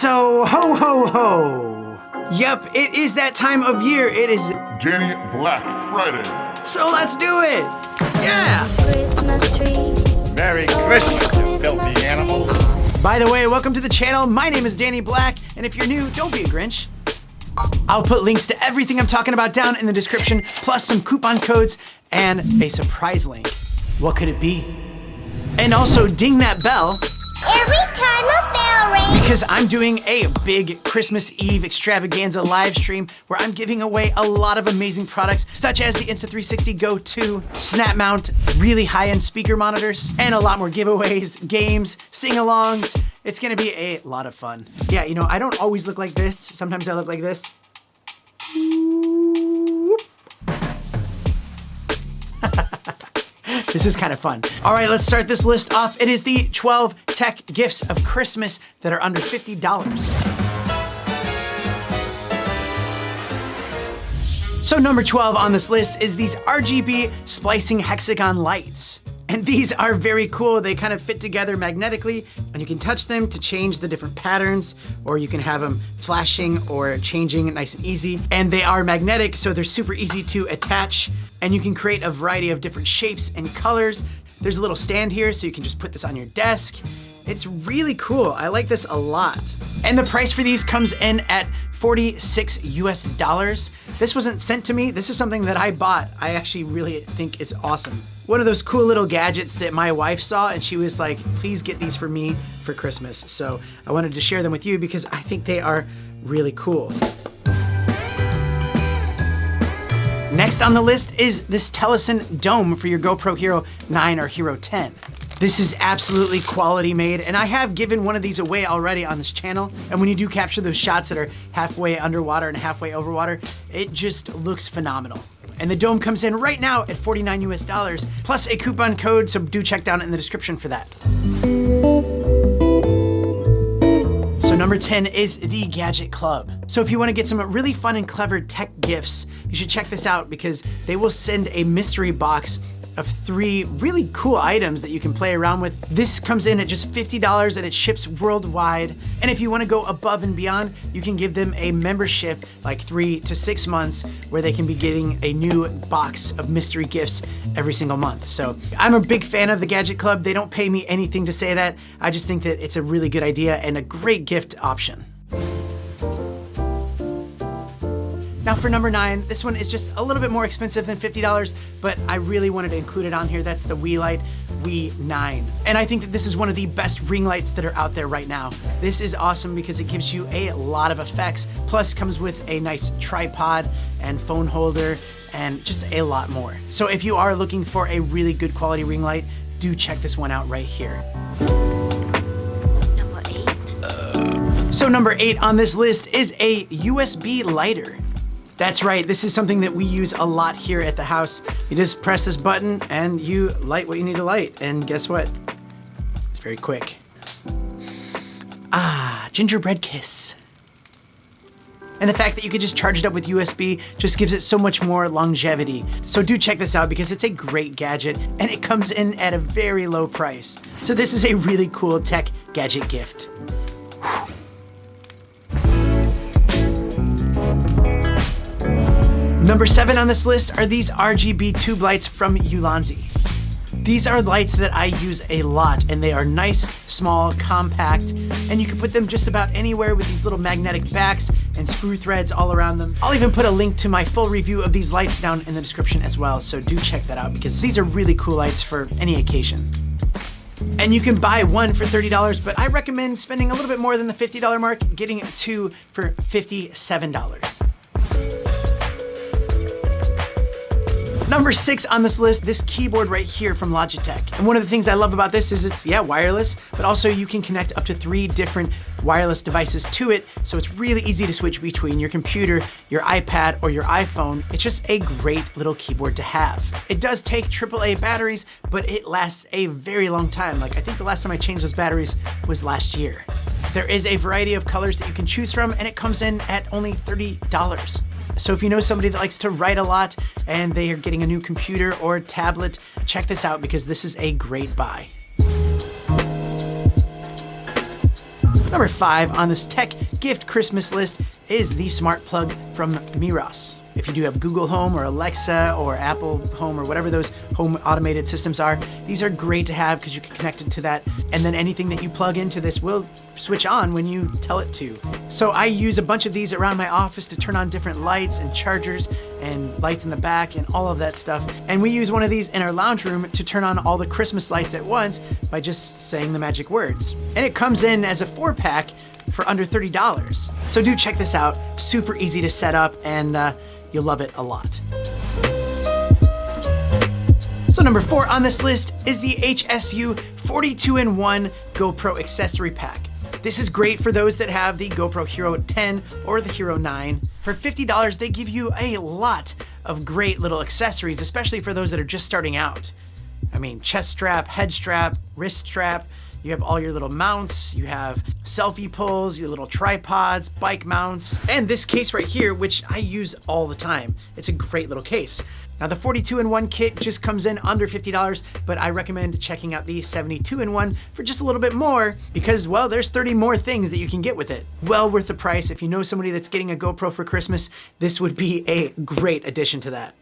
So, ho ho ho! Yep, it is that time of year. It is Danny Black Friday. So let's do it! Yeah! Merry Christmas, you filthy animal. By the way, welcome to the channel. My name is Danny Black, and if you're new, don't be a Grinch. I'll put links to everything I'm talking about down in the description, plus some coupon codes and a surprise link. What could it be? And also ding that bell. Every time a bell rings. Because I'm doing a big Christmas Eve extravaganza live stream where I'm giving away a lot of amazing products, such as the Insta360 Go 2, snap mount, really high-end speaker monitors, and a lot more giveaways, games, sing-alongs. It's gonna be a lot of fun. Yeah, you know, I don't always look like this. Sometimes I look like this. This is kind of fun. All right, let's start this list off. It is the 12 tech gifts of Christmas that are under $50. So number 12 on this list is these RGB Splicing Hexagon lights. And these are very cool. They kind of fit together magnetically, and you can touch them to change the different patterns, or you can have them flashing or changing nice and easy. And they are magnetic, so they're super easy to attach, and you can create a variety of different shapes and colors. There's a little stand here, so you can just put this on your desk. It's really cool. I like this a lot. And the price for these comes in at $46 US. This wasn't sent to me. This is something that I bought. I actually really think is awesome. One of those cool little gadgets that my wife saw, and she was like, please get these for me for Christmas. So I wanted to share them with you because I think they are really cool. Next on the list is this Telesin Dome for your GoPro Hero 9 or Hero 10. This is absolutely quality made, and I have given one of these away already on this channel. And when you do capture those shots that are halfway underwater and halfway over water, it just looks phenomenal. And the dome comes in right now at $49 US, plus a coupon code, so do check down in the description for that. So number 10 is the Gadget Club. So if you want to get some really fun and clever tech gifts, you should check this out because they will send a mystery box of 3 really cool items that you can play around with. This comes in at just $50 and it ships worldwide. And if you want to go above and beyond, you can give them a membership like 3 to 6 months where they can be getting a new box of mystery gifts every single month. So I'm a big fan of the Gadget Club. They don't pay me anything to say that. I just think that it's a really good idea and a great gift option. Now for number 9, this one is just a little bit more expensive than $50, but I really wanted to include it on here. That's the WeLight We9. And I think that this is one of the best ring lights that are out there right now. This is awesome because it gives you a lot of effects, plus comes with a nice tripod and phone holder and just a lot more. So if you are looking for a really good quality ring light, do check this one out right here. Number 8. So number 8 on this list is a USB lighter. That's right, this is something that we use a lot here at the house. You just press this button and you light what you need to light. And guess what? It's very quick. Ah, gingerbread kiss. And the fact that you could just charge it up with USB just gives it so much more longevity. So do check this out because it's a great gadget and it comes in at a very low price. So this is a really cool tech gadget gift. Number 7 on this list are these RGB tube lights from Ulanzi. These are lights that I use a lot and they are nice, small, compact, and you can put them just about anywhere with these little magnetic backs and screw threads all around them. I'll even put a link to my full review of these lights down in the description as well, so do check that out because these are really cool lights for any occasion. And you can buy one for $30, but I recommend spending a little bit more than the $50 mark, getting 2 for $57. Number 6 on this list, this keyboard right here from Logitech. And one of the things I love about this is it's, yeah, wireless, but also you can connect up to 3 different wireless devices to it. So it's really easy to switch between your computer, your iPad, or your iPhone. It's just a great little keyboard to have. It does take AAA batteries, but it lasts a very long time. Like I think the last time I changed those batteries was last year. There is a variety of colors that you can choose from and it comes in at only $30. So if you know somebody that likes to write a lot and they are getting a new computer or tablet, check this out because this is a great buy. Number 5 on this tech gift Christmas list is the smart plug from Miros. If you do have Google Home or Alexa or Apple Home or whatever those home automated systems are, these are great to have because you can connect it to that, and then anything that you plug into this will switch on when you tell it to. So I use a bunch of these around my office to turn on different lights and chargers and lights in the back and all of that stuff. And we use one of these in our lounge room to turn on all the Christmas lights at once by just saying the magic words. And it comes in as a 4-pack for under $30. So do check this out. Super easy to set up, and you'll love it a lot. So number 4 on this list is the HSU 42-in-1 GoPro accessory pack. This is great for those that have the GoPro Hero 10 or the Hero 9. For $50, they give you a lot of great little accessories, especially for those that are just starting out. I mean, chest strap, head strap, wrist strap. You have all your little mounts, you have selfie pulls, your little tripods, bike mounts, and this case right here, which I use all the time. It's a great little case. Now the 42-in-1 kit just comes in under $50, but I recommend checking out the 72-in-1 for just a little bit more because, well, there's 30 more things that you can get with it. Well worth the price. If you know somebody that's getting a GoPro for Christmas, this would be a great addition to that.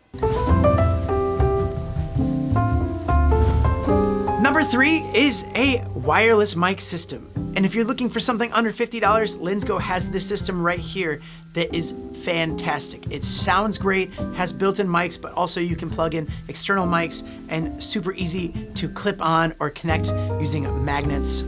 Number 3 is a wireless mic system. And if you're looking for something under $50, Lensgo has this system right here that is fantastic. It sounds great, has built-in mics, but also you can plug in external mics and super easy to clip on or connect using magnets.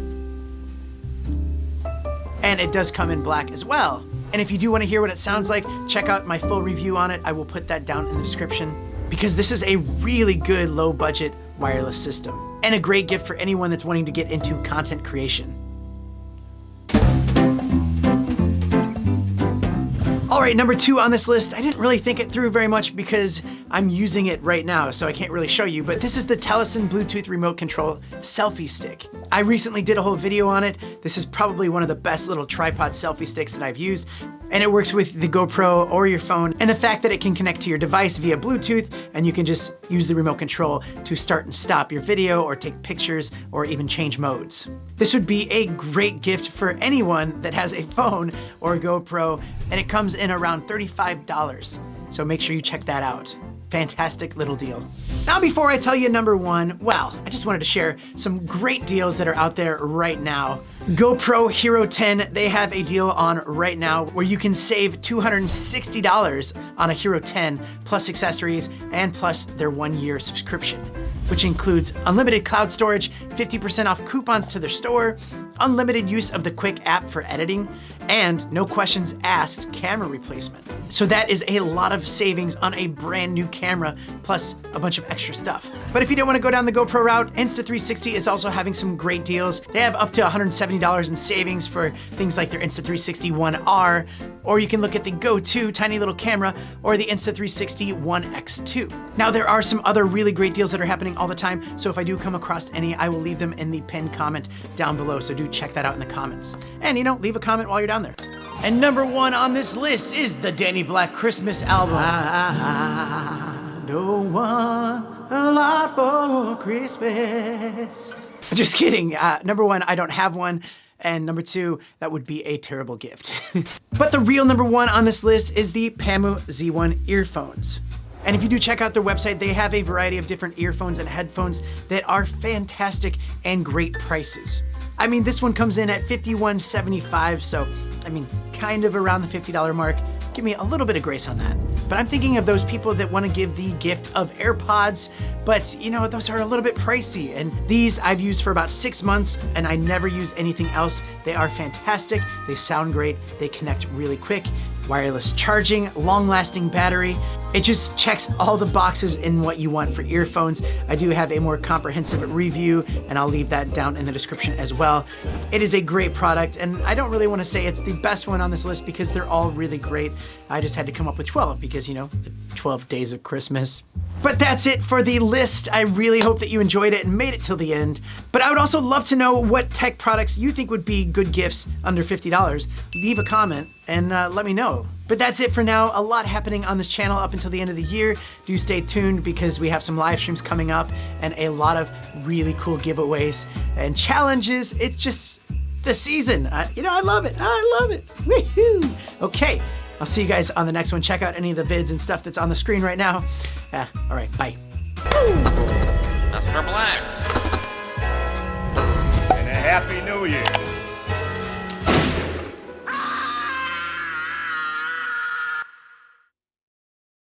And it does come in black as well. And if you do want to hear what it sounds like, check out my full review on it. I will put that down in the description because this is a really good low budget wireless system and a great gift for anyone that's wanting to get into content creation. All right, number 2 on this list, I didn't really think it through very much because I'm using it right now, so I can't really show you, but this is the Telesin Bluetooth remote control selfie stick. I recently did a whole video on it. This is probably one of the best little tripod selfie sticks that I've used, and it works with the GoPro or your phone, and the fact that it can connect to your device via Bluetooth, and you can just use the remote control to start and stop your video or take pictures or even change modes. This would be a great gift for anyone that has a phone or a GoPro, and it comes in around $35. So make sure you check that out. Fantastic little deal. Now before I tell you number 1, well, I just wanted to share some great deals that are out there right now. GoPro Hero 10, they have a deal on right now where you can save $260 on a Hero 10 plus accessories and plus their 1-year subscription, which includes unlimited cloud storage, 50% off coupons to their store, unlimited use of the Quick app for editing, and no questions asked camera replacement. So that is a lot of savings on a brand new camera, plus a bunch of extra stuff. But if you don't want to go down the GoPro route, Insta360 is also having some great deals. They have up to $170 in savings for things like their Insta360 One R, or you can look at the Go 2 tiny little camera, or the Insta360 One X2. Now there are some other really great deals that are happening all the time, so if I do come across any, I will leave them in the pinned comment down below, so do check that out in the comments. And you know, leave a comment while you're down there. And number 1 on this list is the Danny Black Christmas album. I don't want a lot for Christmas. Just kidding. Number 1, I don't have one. And number 2, that would be a terrible gift. But the real number 1 on this list is the Pamu Z1 earphones. And if you do check out their website, they have a variety of different earphones and headphones that are fantastic and great prices. I mean, this one comes in at $51.75, so I mean, kind of around the $50 mark. Give me a little bit of grace on that. But I'm thinking of those people that want to give the gift of AirPods, but you know, those are a little bit pricey. And these I've used for about 6 months and I never use anything else. They are fantastic. They sound great. They connect really quick. Wireless charging, long-lasting battery. It just checks all the boxes in what you want for earphones. I do have a more comprehensive review and I'll leave that down in the description as well. It is a great product and I don't really want to say it's the best one on this list because they're all really great. I just had to come up with 12 because, you know, the 12 days of Christmas. But that's it for the list. I really hope that you enjoyed it and made it till the end. But I would also love to know what tech products you think would be good gifts under $50. Leave a comment and let me know. But that's it for now. A lot happening on this channel up until the end of the year. Do stay tuned because we have some live streams coming up and a lot of really cool giveaways and challenges. It's just the season. You know, I love it. I love it. Woohoo! Okay, I'll see you guys on the next one. Check out any of the vids and stuff that's on the screen right now. All right, bye. Mr. Black. And a Happy New Year.